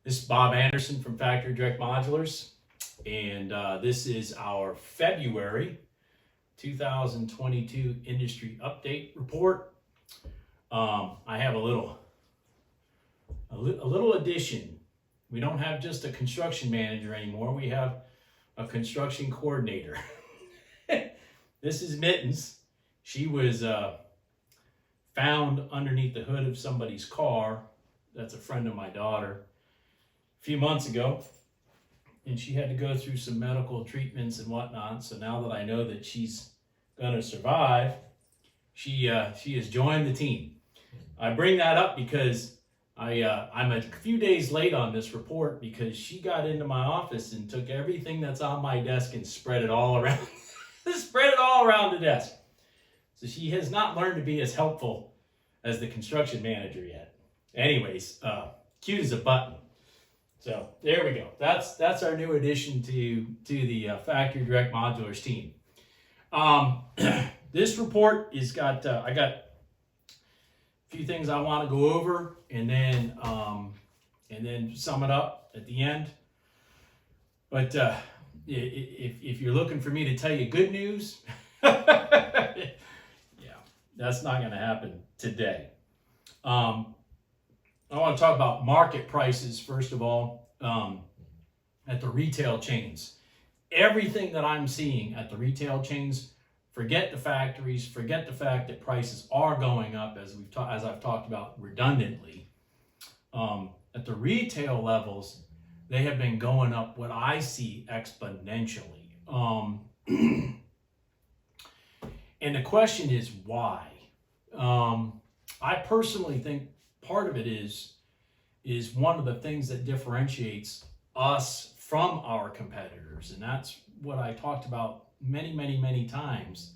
This is Bob Anderson from Factory Direct Modulars, and this is our February 2022 industry update report. I have a little addition. We don't have just a construction manager anymore. We have a construction coordinator. This is Mittens. She was found underneath the hood of somebody's car. That's a friend of my daughter. A few months ago, and she had to go through some medical treatments and whatnot. So now that I know that she's going to survive, she has joined the team. I bring that up because I'm a few days late on this report because she got into my office and took everything that's on my desk and spread it all around, spread it all around the desk. So she has not learned to be as helpful as the construction manager yet. Anyways, cute as a button. So there we go. That's our new addition to the Factory Direct Modulars team. This report is got I got a few things I want to go over, and then sum it up at the end. But if you're looking for me to tell you good news, yeah, that's not going to happen today. I want to talk about market prices, first of all, at the retail chains. Everything that I'm seeing at the retail chains, forget the factories, forget the fact that prices are going up, as I've talked about redundantly. At the retail levels, they have been going up, what I see, exponentially. And the question is why? I personally think part of it is one of the things that differentiates us from our competitors, and that's what I talked about many times,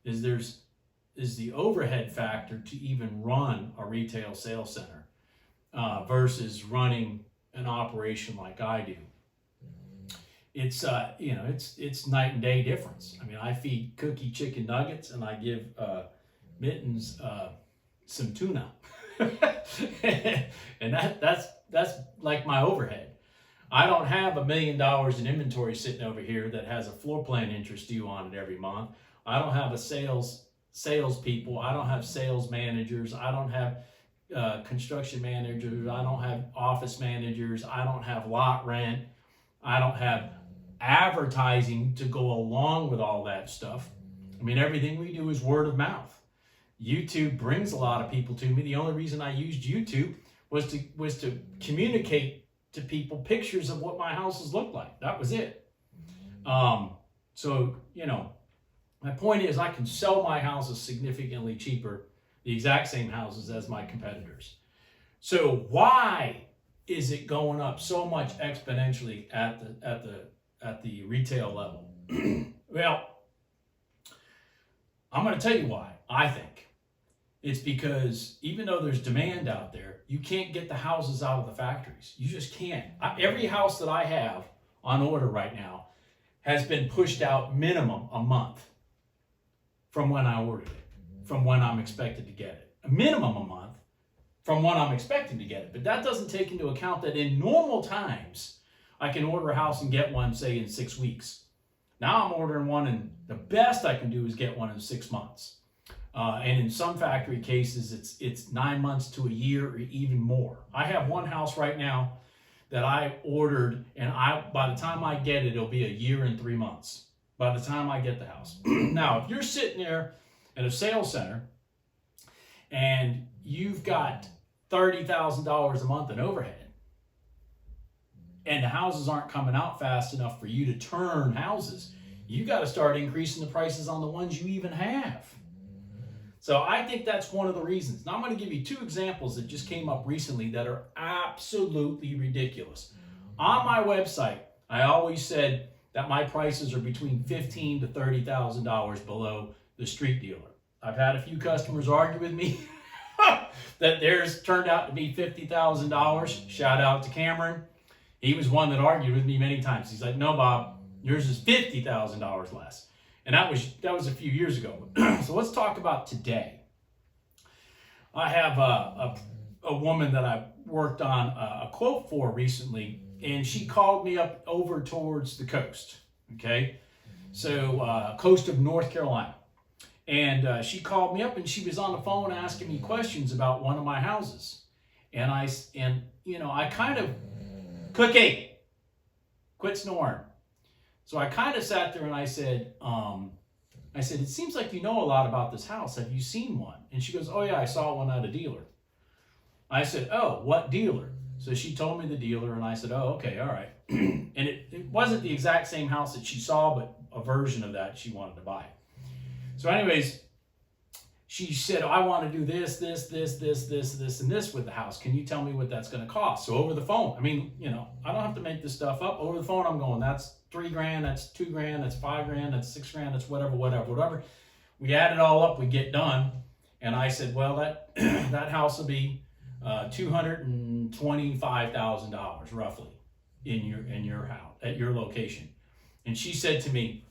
is the overhead factor to even run a retail sales center versus running an operation like I do. It's it's night and day difference. I mean, I feed Cookie chicken nuggets and I give Mittens some tuna. And that's like my overhead. I don't have $1 million in inventory sitting over here that has a floor plan interest due on it every month. I don't have a sales people. I don't have sales managers. I don't have construction managers. I don't have office managers. I don't have lot rent. I don't have advertising to go along with all that stuff. I mean, everything we do is word of mouth. YouTube brings a lot of people to me. The only reason I used YouTube was to communicate to people pictures of what my houses look like. That was it. So, my point is I can sell my houses significantly cheaper, the exact same houses as my competitors. So why is it going up so much exponentially at the retail level? Well, I'm going to tell you why. I think it's because even though there's demand out there, you can't get the houses out of the factories. You just can't. Every house that I have on order right now has been pushed out minimum a month from when I ordered it, from when I'm expected to get it. A minimum a month from when I'm expecting to get it. But that doesn't take into account that in normal times, I can order a house and get one, say, in 6 weeks. Now I'm ordering one, and the best I can do is get one in 6 months. And in some factory cases, it's 9 months to a year or even more. I have one house right now that I ordered, and by the time I get it, it'll be a year and 3 months by the time I get the house. Now, if you're sitting there at a sales center and you've got $30,000 a month in overhead, and the houses aren't coming out fast enough for you to turn houses, you got to start increasing the prices on the ones you even have. So I think that's one of the reasons. Now I'm going to give you 2 examples that just came up recently that are absolutely ridiculous. On my website, I always said that my prices are between $15,000 to $30,000 below the street dealer. I've had a few customers argue with me that theirs turned out to be $50,000. Shout out to Cameron. He was one that argued with me many times. He's like, "No, Bob, yours is $50,000 less." And that was a few years ago. So let's talk about today. I have a woman that I worked on a quote for recently, and she called me up over towards the coast. Okay, so coast of North Carolina, and she called me up and she was on the phone asking me questions about one of my houses, and I kind of, Cookie, quit snoring. So I kind of sat there and I said, it seems like you know a lot about this house. Have you seen one? And she goes, oh yeah, I saw one at a dealer. I said, oh, what dealer? So she told me the dealer, and I said, oh, okay, all right. And it wasn't the exact same house that she saw, but a version of that she wanted to buy. So anyways, she said, I want to do this, and this with the house. Can you tell me what that's going to cost? So over the phone, I mean, I don't have to make this stuff up. Over the phone, I'm going, that's $3,000, that's $2,000, that's $5,000, that's $6,000, that's whatever. We add it all up, we get done. And I said, well, that that house will be $225,000 roughly in your house, at your location. And she said to me,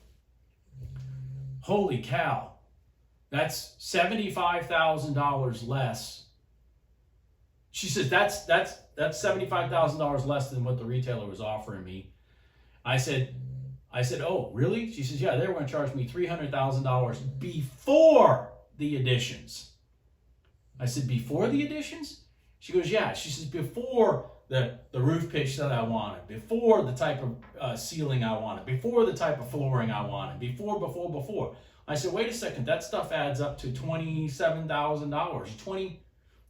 holy cow, that's $75,000 less. She says that's $75,000 less than what the retailer was offering me. I said, oh, really? She says, yeah, they were going to charge me $300,000 before the additions. I said, before the additions? She goes, yeah. She says, before the roof pitch that I wanted, before the type of ceiling I wanted, before the type of flooring I wanted, before. I said, wait a second, that stuff adds up to $27,000,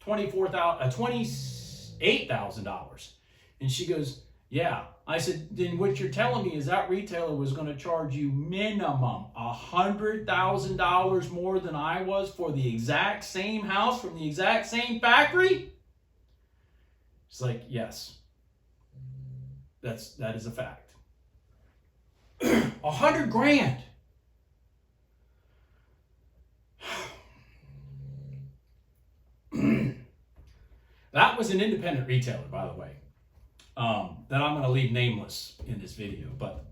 $28,000. And she goes, yeah. I said, then what you're telling me is that retailer was going to charge you minimum $100,000 more than I was for the exact same house from the exact same factory? She's like, yes, that is a fact. $100,000. That was an independent retailer, by the way, that I'm going to leave nameless in this video. But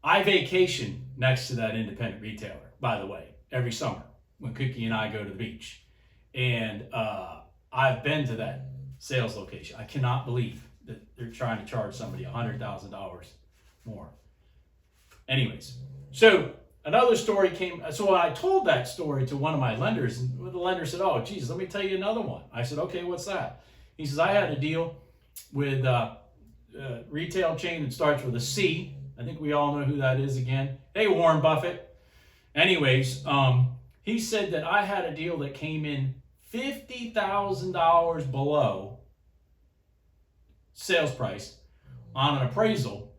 I vacation next to that independent retailer, by the way, every summer when Cookie and I go to the beach. And I've been to that sales location. I cannot believe that they're trying to charge somebody $100,000 more. Anyways, so another story came. So I told that story to one of my lenders, and the lender said, oh, geez, let me tell you another one. I said, okay, what's that? He says, I had a deal with a retail chain that starts with a C. I think we all know who that is again. Hey, Warren Buffett. Anyways, he said that I had a deal that came in $50,000 below sales price on an appraisal,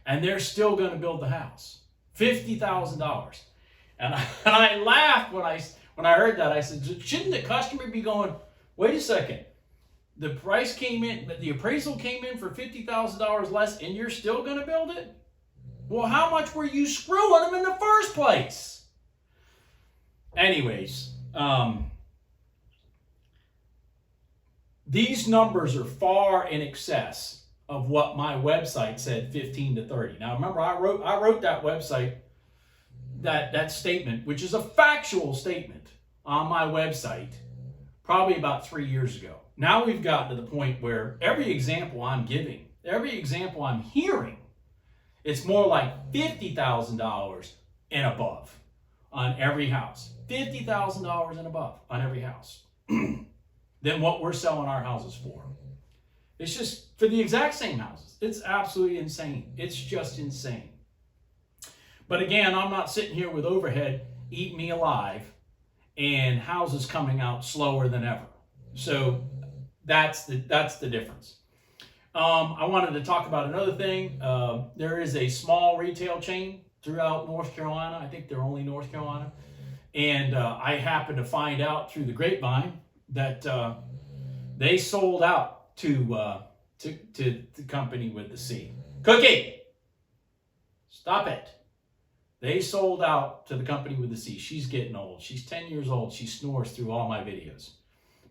and they're still going to build the house. $50,000. And I laughed when I heard that. I said, shouldn't the customer be going, wait a second, the price came in, but the appraisal came in for $50,000 less, and you're still going to build it? Well, how much were you screwing them in the first place? Anyways, these numbers are far in excess of what my website said, 15 to 30. Now, remember, I wrote that website, that statement, which is a factual statement on my website, probably about 3 years ago. Now we've gotten to the point where every example I'm giving, every example I'm hearing, it's more like $50,000 and above on every house. $50,000 and above on every house than what we're selling our houses for. It's just for the exact same houses. It's absolutely insane. It's just insane. But again, I'm not sitting here with overhead eating me alive and houses coming out slower than ever. So that's the difference. I wanted to talk about another thing. There is a small retail chain throughout North Carolina. I think they're only North Carolina. And I happened to find out through the grapevine that they sold out to the company with the C. Cookie, stop it. They sold out to the company with the C. She's getting old. She's 10 years old. She snores through all my videos.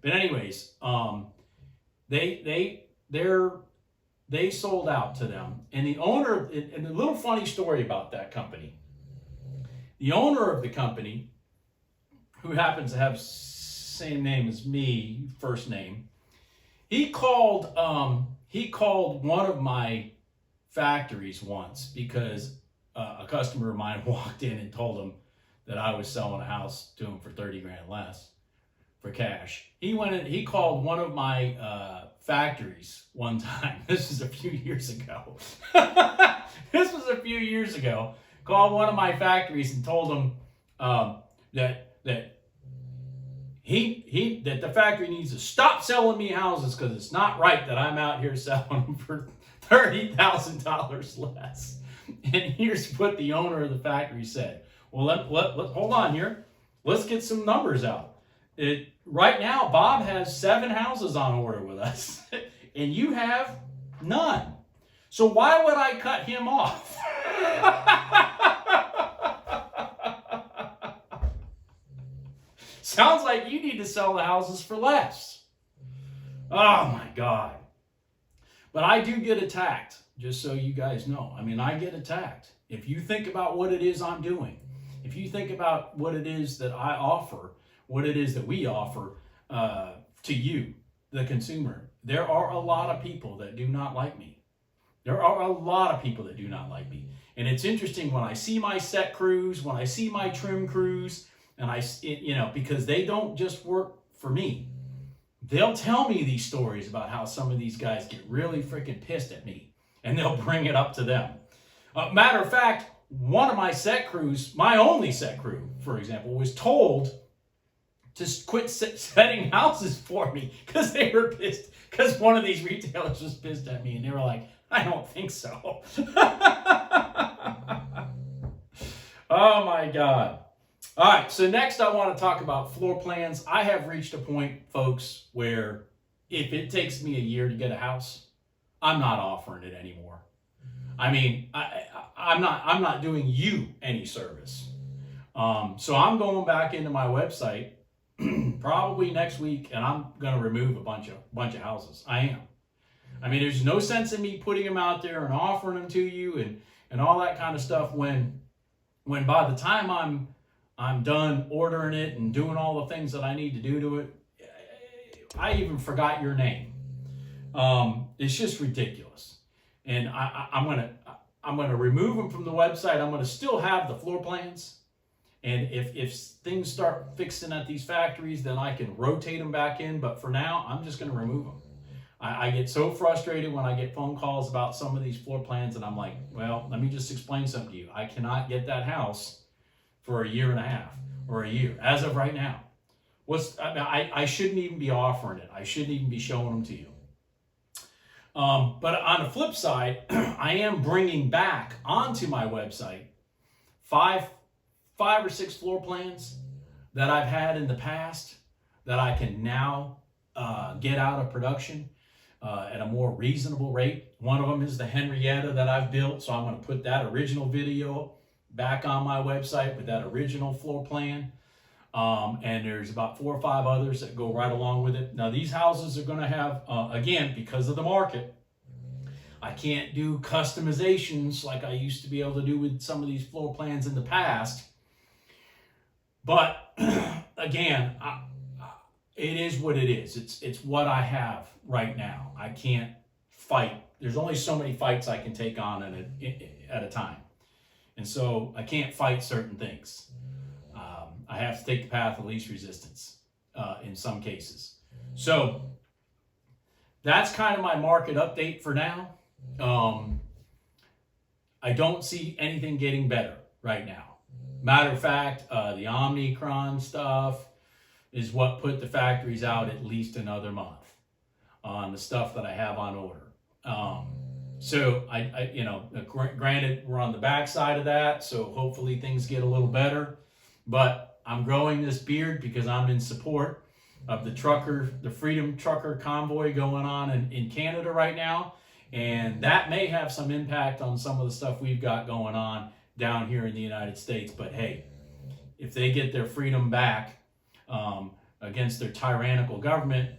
But anyways, they sold out to them. And the owner, and a little funny story about that company. The owner of the company, who happens to have same name as me, first name. He called one of my factories once because a customer of mine walked in and told him that I was selling a house to him for 30 grand less for cash. He went in, he called one of my factories one time. This is a few years ago. This was a few years ago. Called one of my factories and told them that the factory needs to stop selling me houses because it's not right that I'm out here selling them for $30,000 less. And here's what the owner of the factory said. Well, let hold on here. Let's get some numbers out. Right now, Bob has 7 houses on order with us, and you have none. So why would I cut him off? Sounds like you need to sell the houses for less. Oh my God. But I do get attacked, just so you guys know. I mean, I get attacked. If you think about what it is I'm doing, if you think about what it is that I offer, what it is that we offer to you, the consumer, there are a lot of people that do not like me. There are a lot of people that do not like me. And it's interesting when I see my set crews, when I see my trim crews, and because they don't just work for me. They'll tell me these stories about how some of these guys get really freaking pissed at me, and they'll bring it up to them. Matter of fact, one of my set crews, my only set crew, for example, was told to quit setting houses for me because they were pissed, because one of these retailers was pissed at me, and they were like, I don't think so. Oh my God. All right, so next I want to talk about floor plans. I have reached a point, folks, where if it takes me a year to get a house, I'm not offering it anymore. I mean, I'm not doing you any service. So I'm going back into my website probably next week, and I'm going to remove a bunch of houses. I am. I mean, there's no sense in me putting them out there and offering them to you and all that kind of stuff when by the time I'm done ordering it and doing all the things that I need to do to it, I even forgot your name. It's just ridiculous. And I'm gonna remove them from the website. I'm gonna still have the floor plans. And if things start fixing at these factories, then I can rotate them back in. But for now, I'm just gonna remove them. I get so frustrated when I get phone calls about some of these floor plans, and I'm like, well, let me just explain something to you. I cannot get that house for a year and a half or a year as of right now. I shouldn't even be offering it. I shouldn't even be showing them to you. But on the flip side, I am bringing back onto my website five or six floor plans that I've had in the past that I can now get out of production at a more reasonable rate. One of them is the Henrietta that I've built, so I'm going to put that original video back on my website with that original floor plan. And there's about 4 or 5 others that go right along with it. Now, these houses are going to have, again, because of the market, I can't do customizations like I used to be able to do with some of these floor plans in the past. But again, it is what it is. It's what I have right now. I can't fight. There's only so many fights I can take on at a time. And so I can't fight certain things. I have to take the path of least resistance in some cases. So that's kind of my market update for now. I don't see anything getting better right now. Matter of fact, the Omicron stuff is what put the factories out at least another month on the stuff that I have on order. So I granted, we're on the backside of that, so hopefully things get a little better. But I'm growing this beard because I'm in support of the Freedom Trucker Convoy going on in Canada right now. And that may have some impact on some of the stuff we've got going on down here in the United States. But hey, if they get their freedom back against their tyrannical government,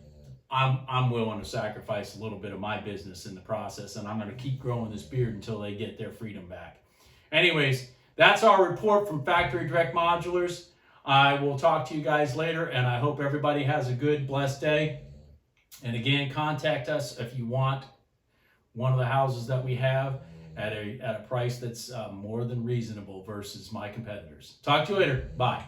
I'm willing to sacrifice a little bit of my business in the process, and I'm going to keep growing this beard until they get their freedom back. Anyways, that's our report from Factory Direct Modulars. I will talk to you guys later, and I hope everybody has a good, blessed day. And again, contact us if you want one of the houses that we have at a price that's more than reasonable versus my competitors. Talk to you later. Bye.